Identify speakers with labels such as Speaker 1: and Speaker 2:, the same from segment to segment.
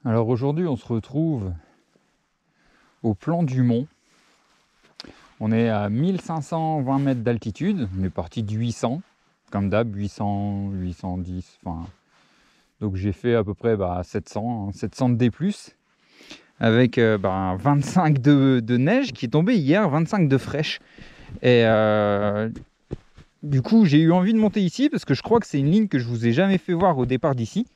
Speaker 1: Alors aujourd'hui, on se retrouve au plan du Mont. On est à 1520 mètres d'altitude. On est parti de 800, comme d'hab, 800, 810. Enfin, donc j'ai fait à peu près 700 de D+, avec 25 de neige qui est tombée hier, 25 de fraîche. Et du coup, j'ai eu envie de monter ici parce que je crois que c'est une ligne que je vous ai jamais fait voir au départ d'ici.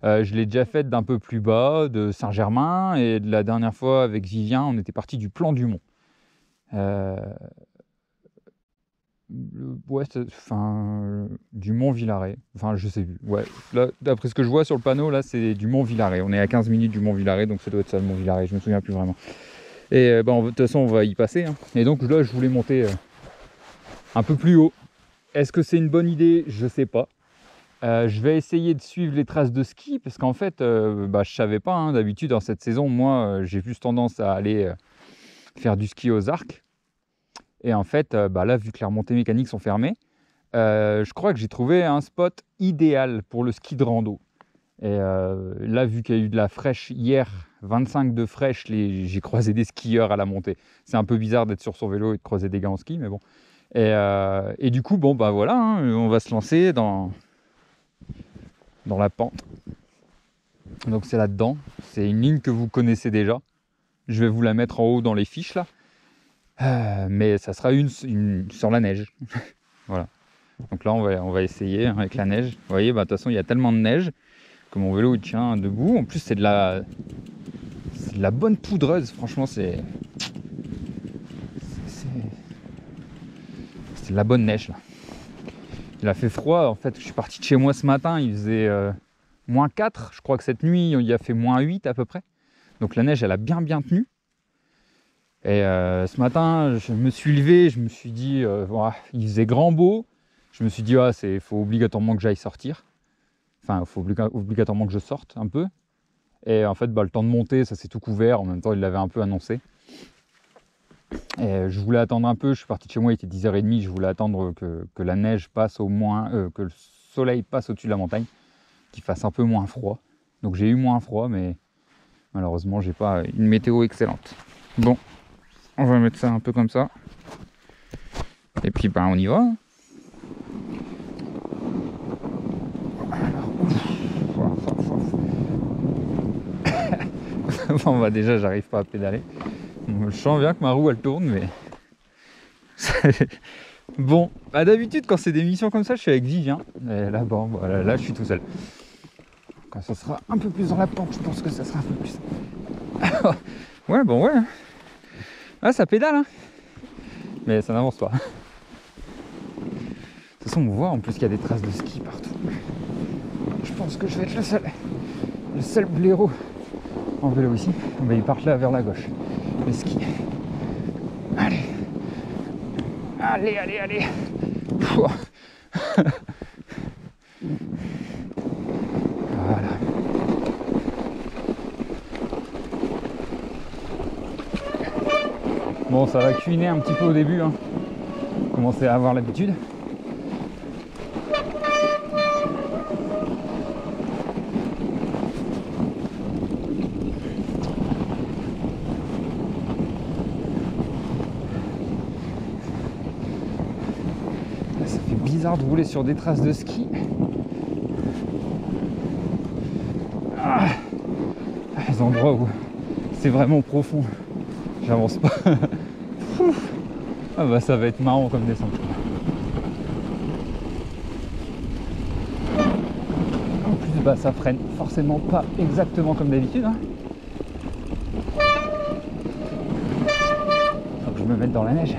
Speaker 1: Je l'ai déjà faite d'un peu plus bas, de Saint-Germain, et de la dernière fois avec Vivien, on était parti du plan du Mont. Du Mont Villaret. Enfin, je sais plus. Ouais, là, d'après ce que je vois sur le panneau, là, c'est du Mont Villaret. On est à 15 minutes du Mont Villaret, donc ça doit être ça, le Mont Villaret. Je me souviens plus vraiment. Et de toute façon, on va y passer. Hein. Et donc là, je voulais monter un peu plus haut. Est-ce que c'est une bonne idée? Je sais pas. Je vais essayer de suivre les traces de ski parce qu'en fait, je savais pas. Hein, d'habitude, en cette saison, moi, j'ai plus tendance à aller faire du ski aux Arcs. Et en fait, là, vu que les remontées mécaniques sont fermées, je crois que j'ai trouvé un spot idéal pour le ski de rando. Et là, vu qu'il y a eu de la fraîche hier, 25 de fraîche, j'ai croisé des skieurs à la montée. C'est un peu bizarre d'être sur son vélo et de croiser des gars en ski, mais bon. Et du coup, voilà, hein, on va se lancer dans la pente. Donc c'est là-dedans. C'est une ligne que vous connaissez déjà. Je vais vous la mettre en haut dans les fiches là. Mais ça sera une sur la neige. Voilà. Donc là on va essayer hein, avec la neige. Vous voyez, de toute façon il y a tellement de neige que mon vélo il tient debout. En plus c'est de la bonne poudreuse. Franchement c'est de la bonne neige là. Il a fait froid. En fait je suis parti de chez moi ce matin. Il faisait moins 4. Je crois que cette nuit il a fait moins 8 à peu près. Donc la neige elle a bien tenu. Et ce matin, je me suis levé, je me suis dit, il faisait grand beau. Je me suis dit, il faut obligatoirement que j'aille sortir. Enfin, il faut obligatoirement que je sorte un peu. Et en fait, le temps de monter, ça s'est tout couvert. En même temps, il l'avait un peu annoncé. Et je voulais attendre un peu. Je suis parti de chez moi, il était 10h30. Je voulais attendre que la neige passe au moins, que le soleil passe au-dessus de la montagne, qu'il fasse un peu moins froid. Donc j'ai eu moins froid, mais malheureusement, j'ai pas une météo excellente. Bon. On va mettre ça un peu comme ça. Et puis on y va. Alors, déjà j'arrive pas à pédaler. Je sens bien que ma roue elle tourne, mais bon, d'habitude quand c'est des missions comme ça, je suis avec Vivien. Et là, là je suis tout seul. Quand ça sera un peu plus dans la pente, je pense que ça sera un peu plus. ouais. Ah, ça pédale, hein. Mais ça n'avance pas. De toute façon, on voit en plus qu'il y a des traces de ski partout. Je pense que je vais être le seul blaireau en vélo ici. Il part là vers la gauche. Le ski. Allez. Pouah. Voilà. Bon, ça va cuiner un petit peu au début. Hein. Commencer à avoir l'habitude. Ça fait bizarre de rouler sur des traces de ski. Les endroits où c'est vraiment profond, j'avance pas. Ça va être marrant comme descente. En plus ça freine forcément pas exactement comme d'habitude. Hein. Faut que je me mette dans la neige.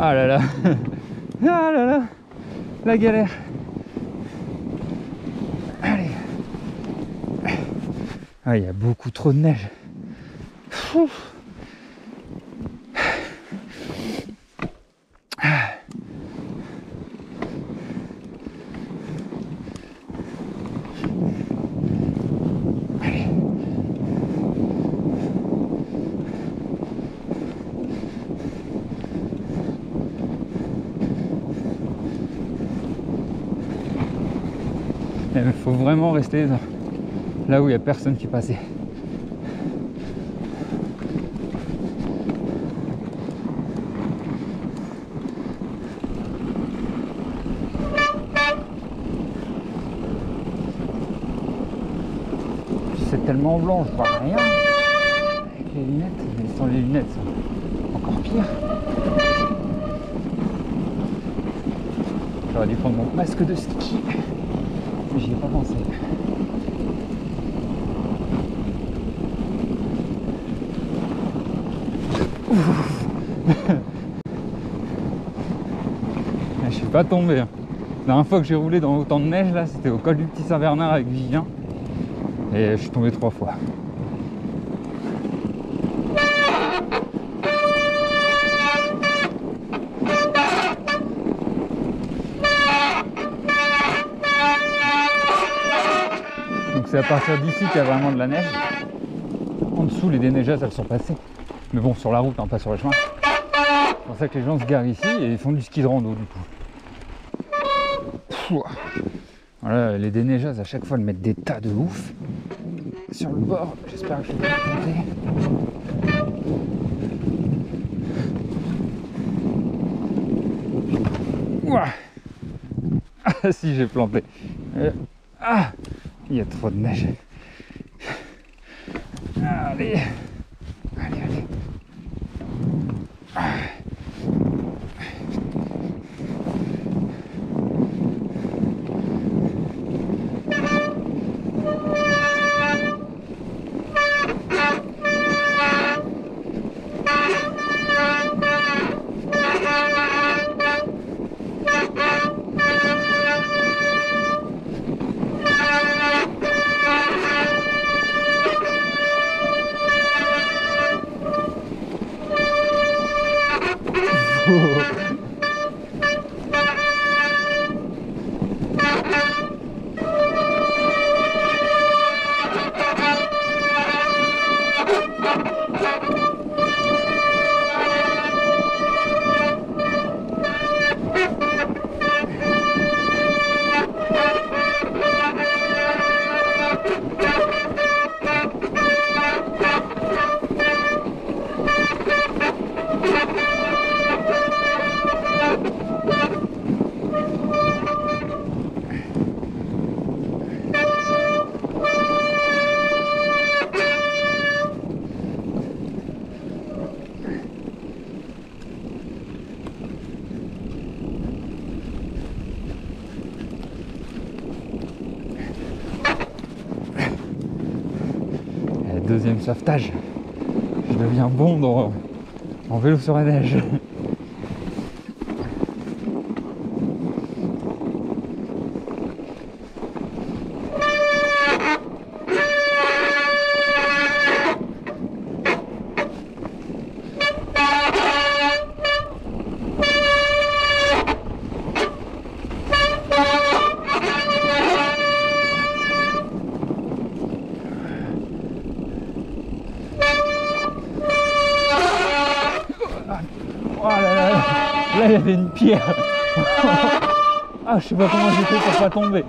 Speaker 1: Ah là là. Ah là là. La galère. Ah, il y a beaucoup trop de neige. Ouh. Allez. Il faut vraiment rester là où il n'y a personne qui passait. C'est tellement blanc, je vois rien. Avec les lunettes, mais sans les lunettes, c'est encore pire. J'aurais dû prendre mon masque de ski. J'y ai pas pensé. Je suis pas tombé. La dernière fois que j'ai roulé dans autant de neige, là, c'était au col du Petit Saint-Bernard avec Vivien. Et je suis tombé 3 fois. Donc c'est à partir d'ici qu'il y a vraiment de la neige. En dessous, les déneigeuses, elles sont passées. Mais bon, sur la route, hein, pas sur le chemin. C'est pour ça que les gens se garent ici et ils font du ski de rando du coup. Voilà, les déneigeuses à chaque fois elles mettent des tas de ouf sur le bord. J'espère que je vais pas planter. Ouah. Ah si, j'ai planté. Ah, il y a trop de neige. Allez, allez, allez. Ah. Deuxième sauvetage. Je deviens bon en vélo sur la neige. Oh là là, là il y avait une pierre. Ah, je sais pas comment j'ai fait pour pas tomber.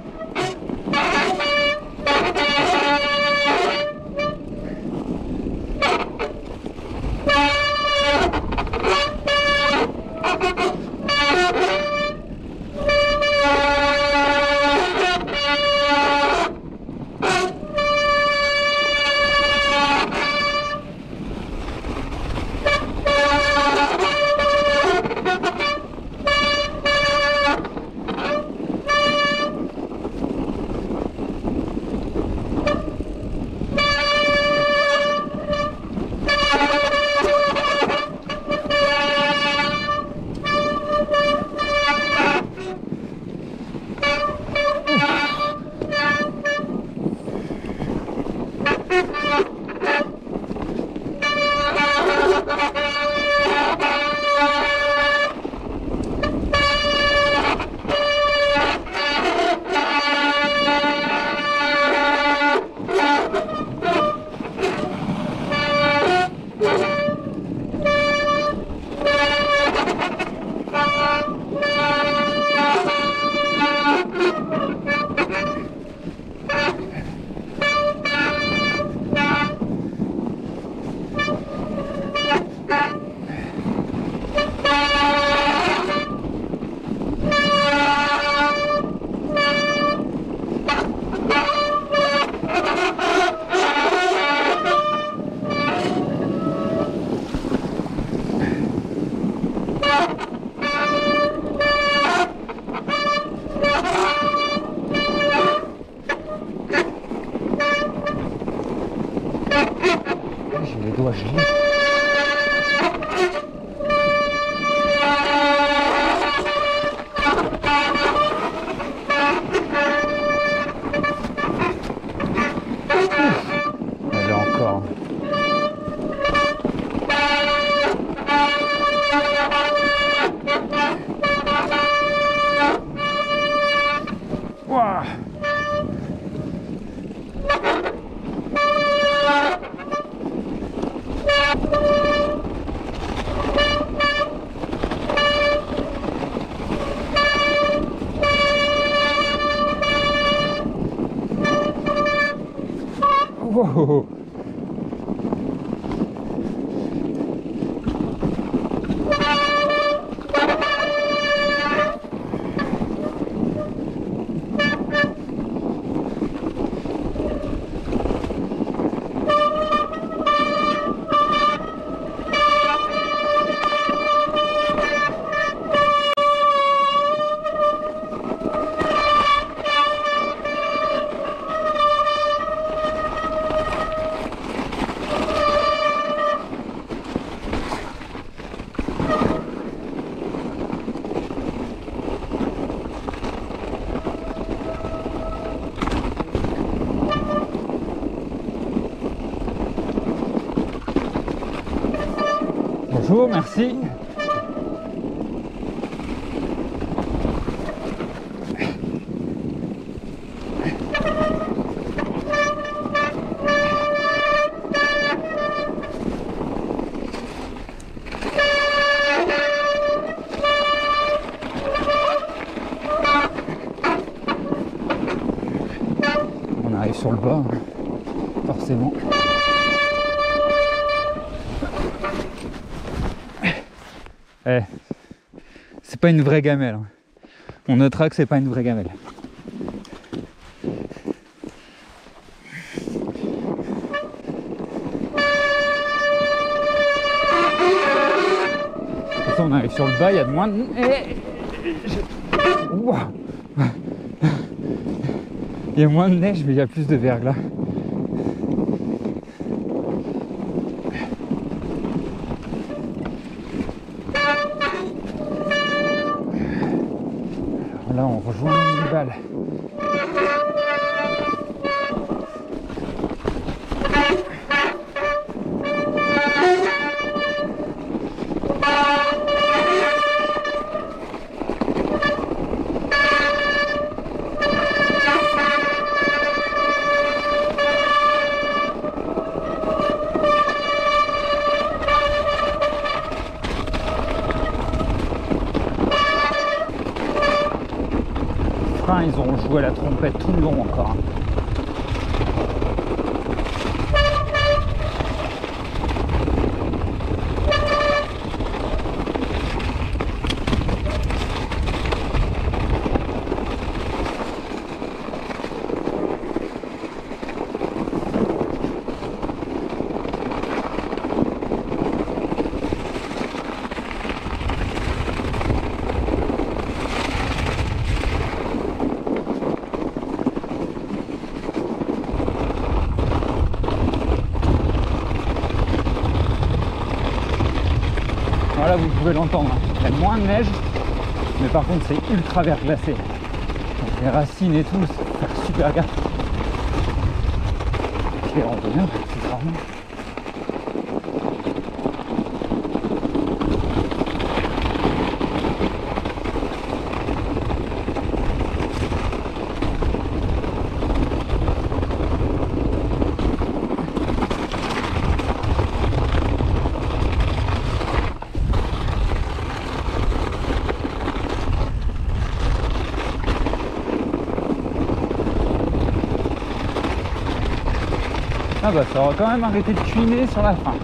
Speaker 1: oh. Bonjour, merci. On arrive sur le bas, forcément. Eh, c'est pas une vraie gamelle. Hein. On notera que c'est pas une vraie gamelle. De toute façon, on arrive sur le bas, il y a de moins de... Ouah. Il y a moins de neige, mais il y a plus de verglas. Là, on rejoint les balles. Ils auront joué à la trompette tout le long encore. Voilà, vous pouvez l'entendre, hein. Il y a moins de neige, mais par contre c'est ultra verglacé. Donc les racines et tout, faut faire super gaffe. Et on revient, c'est rarement. Ah bah ça aura quand même arrêté de cuiner sur la fin.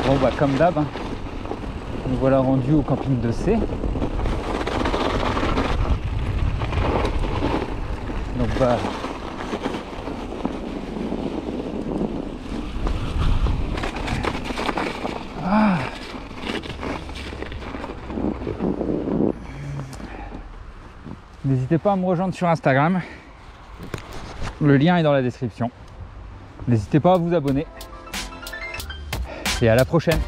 Speaker 1: Bon bah comme d'hab, hein, nous voilà rendus au camping de C. Donc bah N'hésitez pas à me rejoindre sur Instagram. Le lien est dans la description. N'hésitez pas à vous abonner. Et à la prochaine.